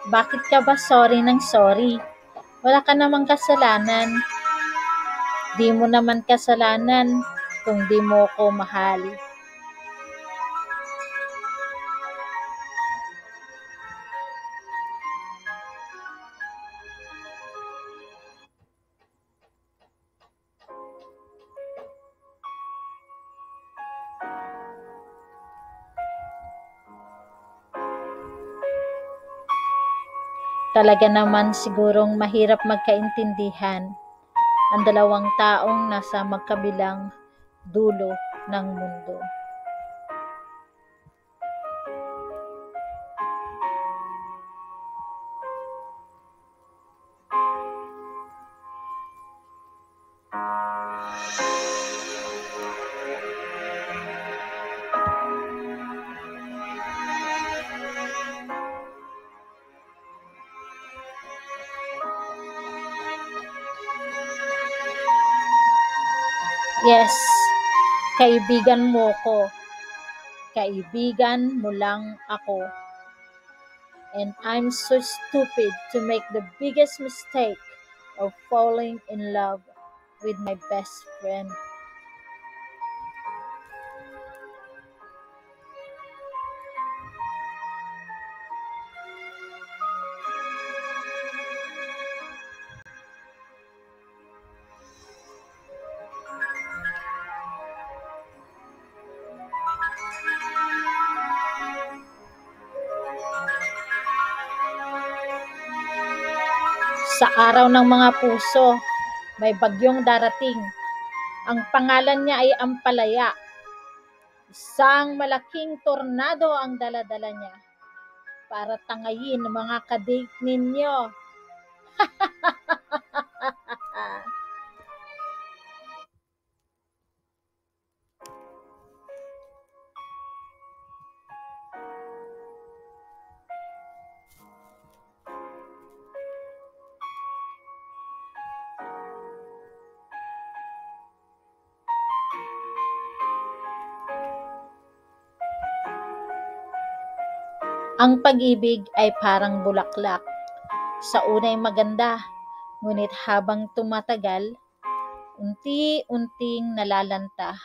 Bakit ka ba sorry ng sorry? Wala ka namang kasalanan. Di mo naman kasalanan kung di mo ko mahal. Talaga naman sigurong mahirap magkaintindihan ang dalawang taong nasa magkabilang dulo ng mundo. Yes, kaibigan mo ko. Kaibigan mo lang ako. And I'm so stupid to make the biggest mistake of falling in love with my best friend. Sa araw ng mga puso, may bagyong darating. Ang pangalan niya ay Ampalaya. Isang malaking tornado ang dala-dala niya para tangayin ang mga kadate ninyo. Ang pag-ibig ay parang bulaklak. Sa unay maganda, ngunit habang tumatagal, unti-unting nalalanta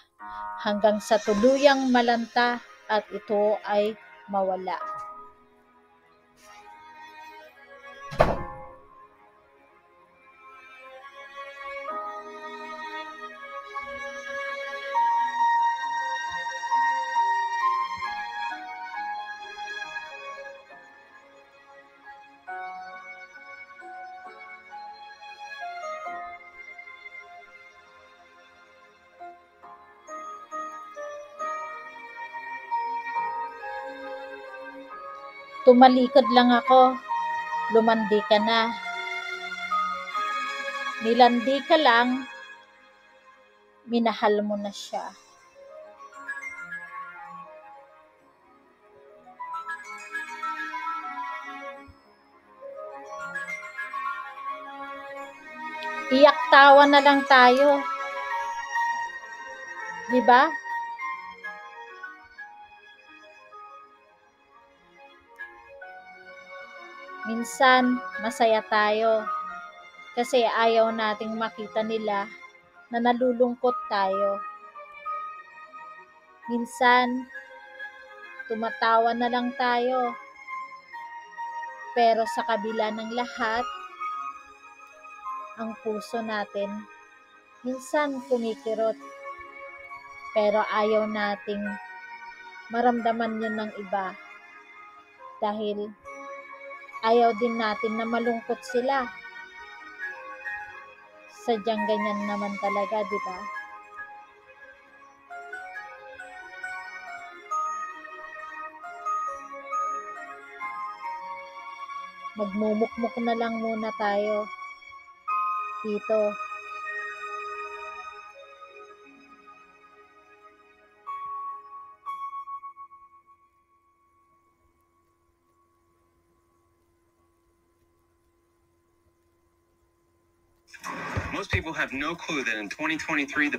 hanggang sa tuluyang malanta at ito ay mawala. Tumalikod lang ako, lumandi ka na. Nilandi ka lang, minahal mo na siya. Iyak tawa na lang tayo. Di ba? Minsan, masaya tayo kasi ayaw nating makita nila na nalulungkot tayo. Minsan, tumatawa na lang tayo. Pero sa kabila ng lahat, ang puso natin minsan kumikirot. Pero ayaw nating maramdaman yun ng iba dahil ayaw din natin na malungkot sila. Sadyang ganyan naman talaga, di ba? Magmumukmuk na lang muna tayo dito. Most people have no clue that in 2023, the